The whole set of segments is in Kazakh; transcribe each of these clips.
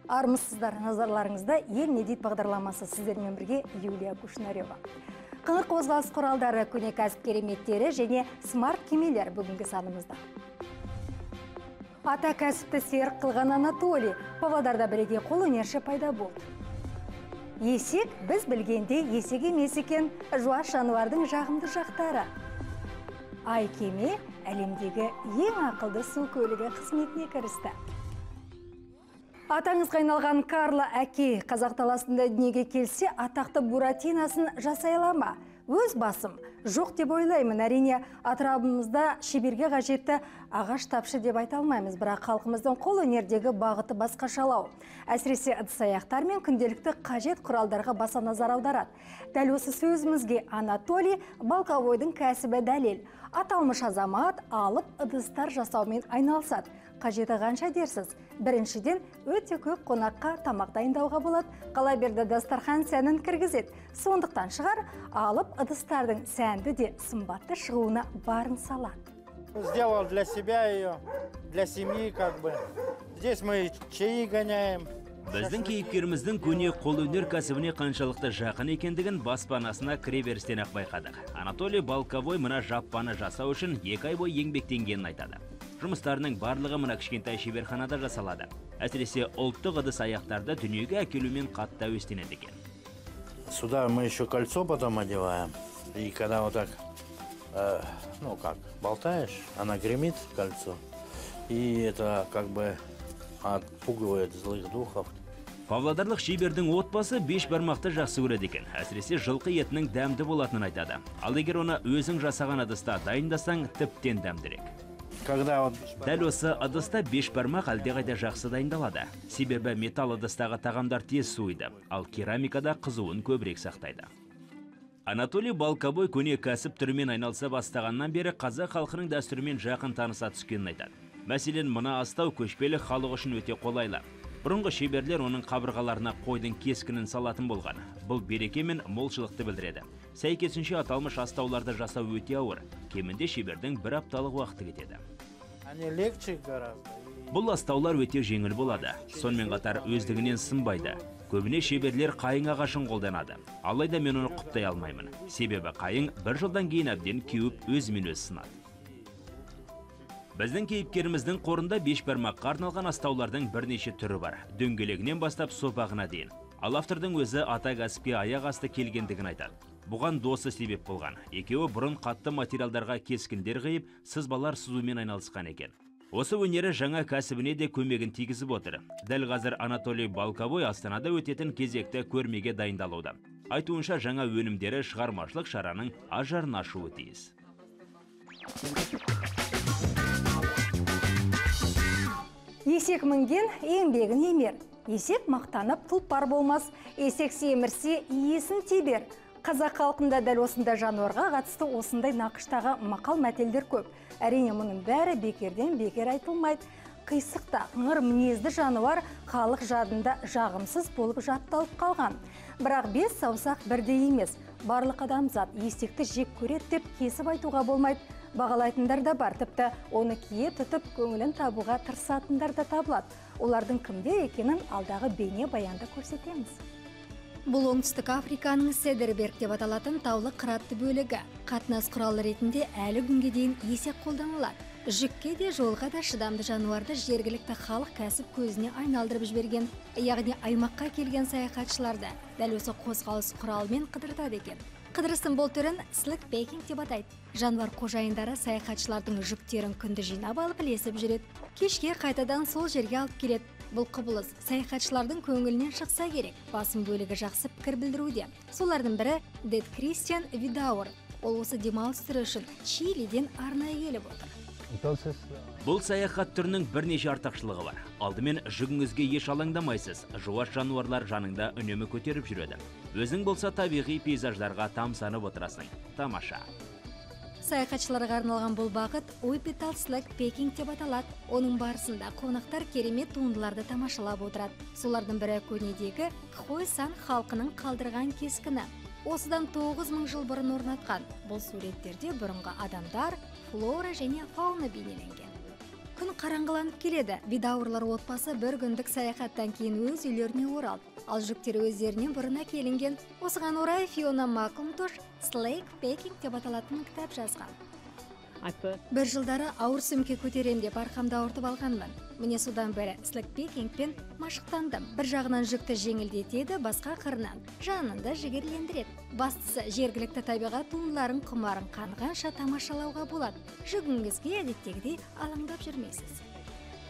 Армысыздар, назарларыңызда ел не дейді бағдарламасы сіздермен бірге Юлия Кушнарева. Қыңыр қозғалыс құралдары, көне кәсіп кереметтері және смарт кемелер бүгінгі санымызда. Ата кәсіпті серік қылған Анатолий Павлодарда бірге қолөнерші пайда болды. Есек біз білгенде есек емес екен, жуас жануардың жағымды жақтары. Ай кеме әлемдегі ең ақылды су көлігі қызметіне кірісті. Атаңызға айналған Карла әке қазақ даласында дүниеге келсе, атақты буратинасын жасай ала ма? Өз басым жоқ деп ойлаймын. Әрине, атырабымызда шеберге қажетті ағаш тапшы деп айта алмаймыз, бірақ халқымыздың қол өнердегі бағыты басқашалау. Әсіресе ыдыс-аяқтар мен күнделікті қажет құралдарға баса назар аударады. Дәл осы сөзімізге Анатолий Балковойдың кәсібі дәлел. Аталмыш азамат алып ыдыстар жасаумен айналысады. Қажеті қанша дерсіз? Біріншіден, өте көп қонаққа тамақ дайындауға болады, қала берді дастархан сәнін кіргізеді. Сондықтан шығар, алып ыдыстардың сәнді де сымбатты шығуына барын салады. Сделал для себя ее, для семьи как бы. Здесь мы чаи гоняем. Біздің кейіпкеріміздің көне қолөнер кәсібіне қаншалықты жақын екендігін баспанасына кіреберістен ақ байқадық. Анатолий Балковой мына жаппаны жасау үшін 2 ай бойы еңбектенгенін айтады. Жұмыстарының барлығы мына кішкентай шеберханада жасалады. Әсіресе ұлттық ыдыс-аяқтарды дүниеге әкелумен қатты әуестенеді екен. Сюда мы еще кольцо потом одеваем. И когда вот так, болтаешь, она гремит, кольцо. И это как бы отпугивает злых духов. Павлодарлық шебердің отбасы 5 бармақты жақсы көреді екен. Әсіресе жылқы етінің дәмді болатынын айтады. Ал егер оны өзің жасаған ыдыста дайындасаң, тіптен дәмдірек. Дәл осы ыдыста 5 бармақ әлдеқайда жақсы дайындалады. Себебі металл ыдыстағы тағамдар тез суиды, ал керамикада қызуын көбірек сақтайды. Анатолий Балковой көне кәсіп түрімен айналыса бастағаннан бері қазақ халқының дәстүрімен жақын таныса түскенін айтады. Мәселен, мына астау көшпелі халық үшін өте қолайлы. Бұрынғы шеберлер оның қабырғаларына қойдың кескінін салатын болған. Бұл береке мен молшылықты білдіреді. Сәйкесінше аталмыш астауларды жасау өте ауыр. Кемінде шебердің 1 апталық уақыты кетеді. Бұл астаулар өте жеңіл болады. Сонымен қатар өздігінен сынбайды. Көбіне шеберлер қайың ағашын қолданады. Алайда мен оны құптай алмаймын. Себебі қайың 1 жылдан кейін әбден кеуіп өзімен өз сынады. Біздің кейіпкеріміздің қорында 5 бармаққа арналған астаулардың бірнеше түрі бар. Дөңгелегінен бастап сопағына дейін. Ал автордың өзі ата кәсіпке аяқ асты келгендігін айтады. Бұған досы себеп болған. Екеуі бұрын қатты материалдарға кескіндер қиып, сызбалар сызумен айналысқан екен. Осы өнері жаңа кәсібіне де көмегін тигізіп отыр. Дәл қазір Анатолий Балковой Астанада өтетін кезекті көрмеге дайындалуда. Айтуынша жаңа өнімдері шығармашылық шараның ажарын ашуы тиіс. Есек мінген еңбегін емер. Есек мақтанып тұлпар болмас, есек семірсе иесін тебер. Қазақ халқында дәл осында жануарға қатысты осындай нақыштағы мақал мәтелдер көп. Әрине мұның бәрі бекерден бекер айтылмайды. Қисықта қыңыр мінезді жануар халық жадында жағымсыз болып жатталып қалған. Бірақ 5 саусақ бірдей емес. Барлық адамзат есекті жек көреді деп кесіп айтуға болмайды. Бағалайтындар да бар, тіпті оны кие тұтып көңілін табуға тырысатындар да табылады. Олардың кімдер екенін алдағы бейне баянда көрсетеміз. Бұл оңтүстік Африканың Седерберг деп аталатын таулы қыратты бөлігі. Қатынас құралы ретінде әлі күнге дейін есек қолданылады. Жүкке де жолға да шыдамды жануарды жергілікті халық кәсіп көзіне айналдырып жіберген, яғни аймаққа келген саяхатшыларды дәл осы қозғалыс құралымен қыдыртады екен. Қыдырыстың бұл түрін слэкпекинг деп атайды. Жануар қожайындары саяхатшылардың жүктерін күнді жинап алып ілесіп жүреді. Кешке қайтадан сол жерге алып келеді. Бұл құбылыс саяхатшылардың көңілінен шықса керек. Басым бөлігі жақсы пікір білдіруде. Солардың бірі Дед Кристиан Видауэр. Ол осы демалыс түрі үшін Чилиден арнайы келіп отыр. Бұл саяхат түрінің бірнеше артықшылығы бар. Алдымен жүгіңізге еш алаңдамайсыз. Жуас жануарлар жаныңда үнемі көтеріп жүреді. Өзің болса табиғи пейзаждарға тамсанып отырасың. Тамаша. Саяхатшыларға арналған бұл бағыт Orbital Slackpacking деп аталады. Оның барысында қонақтар керемет туындыларды тамашалап отырады. Солардың бірі көнедегі Хойсан халқының қалдырған кескіні. Осыдан 9000 жыл бұрын орнатқан. Бұл суреттерде бұрынғы адамдар, флора және фауна бейнеленген. Күн қараңғыланып келеді. Бидауырлар отбасы бір күндік саяхаттан кейін өз үйлеріне оралды. Ал жүктері өздерінен бұрын әкелінген. Осыған орай Фиона Макинтош Slake Packing деп аталатын кітап жазған. Бір жылдары ауыр сөмке көтерем деп арқамда ауыртып алғанмын. Міне содан бері Slake Packingпен машықтандым. Бір жағынан жүкті жеңілдетеді, басқа қырынан жанында жігерлендіреді. Бастысы жергілікті табиғат туындыларын құмарың қанғанша тамашалауға болады. Жүгіңізге әдеттегідей алаңдап жүрмейсіз.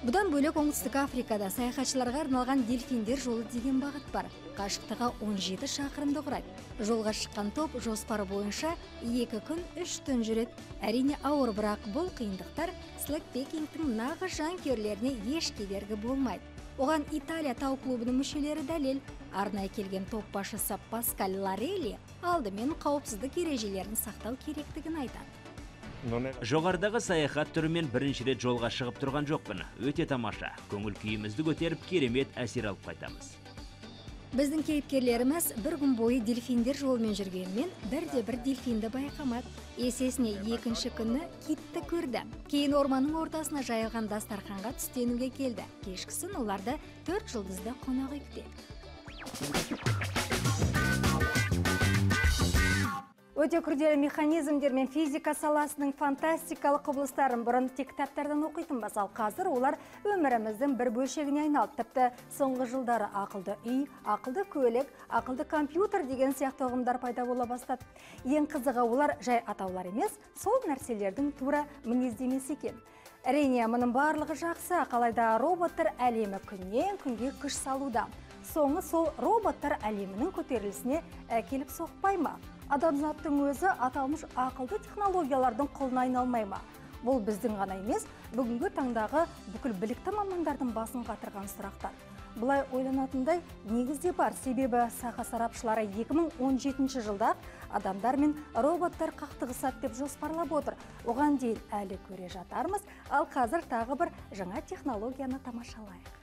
Бұдан бөлек Оңтүстік Африкада саяхатшыларға арналған дельфиндер жолы деген бағыт бар. Қашықтығы 17 шақырымды құрайды. Жолға шыққан топ жоспар бойынша 2 күн 3 түн жүреді. Әрине ауыр, бірақ бұл қиындықтар Slake Packingтің нағыз жанкүйерлеріне еш кедергі болмайды. Оған Италия тау клубының мүшелері дәлел. Арнайы келген топ басшысы Паскаль Ларелли алдымен қауіпсіздік ережелерін сақтау керектігін айтады. Жоғарыдағы саяхат түрімен бірінші рет жолға шығып тұрған жоқпын. Өте тамаша. Көңіл күйімізді көтеріп, керемет әсер алып қайтамыз. Біздің кейіпкерлеріміз бір күн бойы дельфиндер жолымен жүргенмен бірде-бір дельфинді байқамады. Есесіне екінші күні китті көрді. Кейін орманның ортасына жайылған дастарханға түстенуге келді. Кешкісін оларды 4 жұлдызды қонақ үй күтеді. Өте күрделі механизмдер мен физика саласының фантастикалық құбылыстарын бұрын тек кітаптардан оқитынбыз, ал қазір олар өміріміздің бір бөлшегіне айналды. Тіпті соңғы жылдары ақылды үй, ақылды көлік, ақылды компьютер деген сияқты ұғымдар пайда бола бастады. Ең қызығы олар жай атаулар емес, сол нәрселердің тура мінездемесі екен. Әрине, мұның барлығы жақсы, қалайда роботтар әлемі күннен күнге күш салуда. Соңы сол роботтар әлемінің көтерілісіне әкеліп соқпай ма? Адамзаттың өзі аталмыш ақылды технологиялардың құлына айналмай ма? Бұл біздің ғана емес, бүгінгі таңдағы бүкіл білікті мамандардың басын қатырған сұрақтар. Бұлай ойланатындай негізде бар, себебі саха сарапшылары 2017 жылда адамдар мен роботтар қақтығысады деп жоспарлап отыр. Оған дейін әлі көре жатармыз, ал қазір тағы бір жаңа технологияны тамашалайық.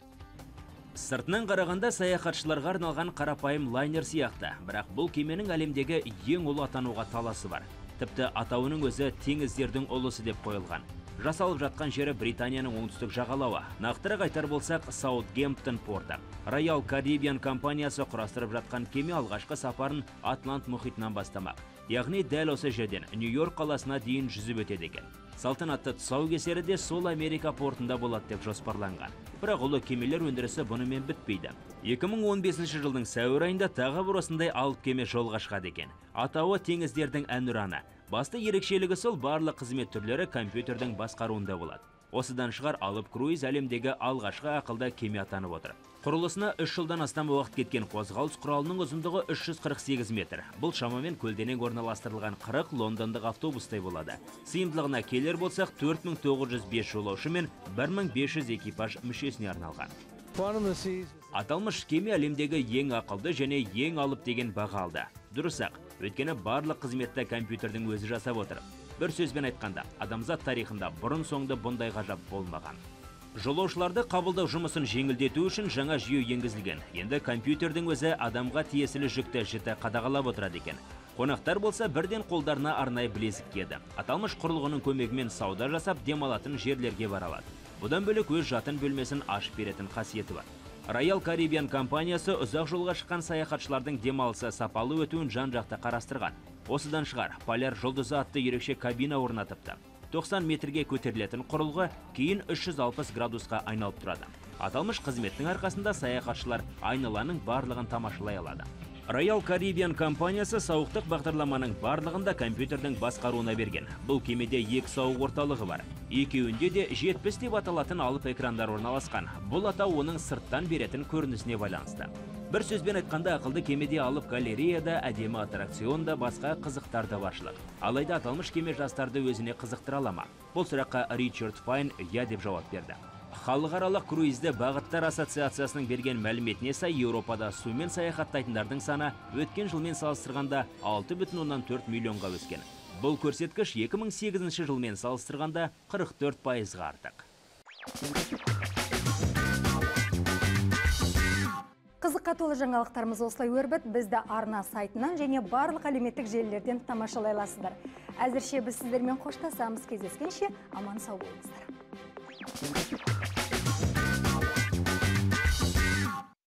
Сыртынан қарағанда саяхатшыларға арналған қарапайым лайнер сияқты, бірақ бұл кеменің әлемдегі ең ұлы атануға таласы бар. Тіпті атауының өзі теңіздердің ұлысы деп қойылған. Жасалып жатқан жері Британияның оңтүстік жағалауы. Нақтырақ айтар болсақ, Саутгемптон порты. Royal Caribbean компаниясы құрастырып жатқан кеме алғашқы сапарын Атлант мұхитынан бастамақ. Яғни дәл осы жерден Нью-Йорк қаласына дейін жүзіп өтеді екен. Салтанатты тұсаукесері де сол Америка портында болады деп жоспарланған. Бірақ ұлы кемелер өндірісі бұнымен бітпейді. 2015 жылдың сәуір айында тағы бір осындай алып кеме жолға шығады екен. Атауы теңіздердің әнұраны. Басты ерекшелігі сол барлық қызмет түрлері компьютердің басқаруында болады. Осыдан шығар алып круиз әлемдегі алғашқы ақылды кеме атанып отыр. Құрылысына 3 жылдан астам уақыт кеткен қозғалыс құралының ұзындығы 348 метр. Бұл шамамен көлденең орналастырылған 40 лондондық автобустай болады. Сыйымдылығына келер болсақ, 4905 жолаушы мен 1500 экипаж мүшесіне арналған. Аталмыш кеме әлемдегі ең ақылды және ең алып деген баға алды. Дұрыс-ақ, өйткені барлық қызметті компьютердің өзі жасап отыр. Бір сөзбен айтқанда, адамзат тарихында бұрын соңды бұндай ғажап болмаған. Жолаушыларды қабылдау жұмысын жеңілдету үшін жаңа жүйе енгізілген. Енді компьютердің өзі адамға тиесілі жүкті жіті қадағалап отырады екен. Қонақтар болса бірден қолдарына арнайы білезік киеді. Аталмыш құрылғының көмегімен сауда жасап демалатын жерлерге бара алады. Бұдан бөлек өз жатын бөлмесін ашып беретін қасиеті бар. Royal Caribbean компаниясы ұзақ жолға шыққан саяхатшылардың демалысы сапалы өтуін жан-жақты қарастырған. Осыдан шығар поляр жұлдызы атты ерекше кабина орнатыпты. 90 метрге көтерілетін құрылғы кейін 360 градусқа айналып тұрады. Аталмыш қызметтің арқасында саяхатшылар айналаның барлығын тамашалай алады. Royal Caribbean компаниясы сауықтық бағдарламаның барлығында компьютердің басқаруына берген. Бұл кемеде 2 сауық орталығы бар. Екеуінде де 70 деп аталатын алып экрандар орналасқан. Бұл атау оның сырттан беретін көрінісіне байланысты. Бір сөзбен айтқанда ақылды кемеде алып галереяда, әдемі аттракционда басқа қызықтарды баршылық. Алайда аталмыш кеме жастарды өзіне қызықтыра ала ма? Бұл сұраққа Ричард Файн я деп жауап берді. Халықаралық круизді бағыттар ассоциациясының берген мәліметіне сай, Еуропада сумен саяхаттайтындардың саны өткен жылмен салыстырғанда 6,4 миллионға өскен. Бұл көрсеткіш 2008 жылмен салыстырғанда 44%-ға артық. Қызыққа толы жаңалықтарымыз осылай өрбіт. Бізді арна сайтынан және барлық әлеуметтік желілерден тамашалай аласыздар. Әзірше біз сіздермен қоштасамыз. Кездескенше аман сау болыңыздар. болсын.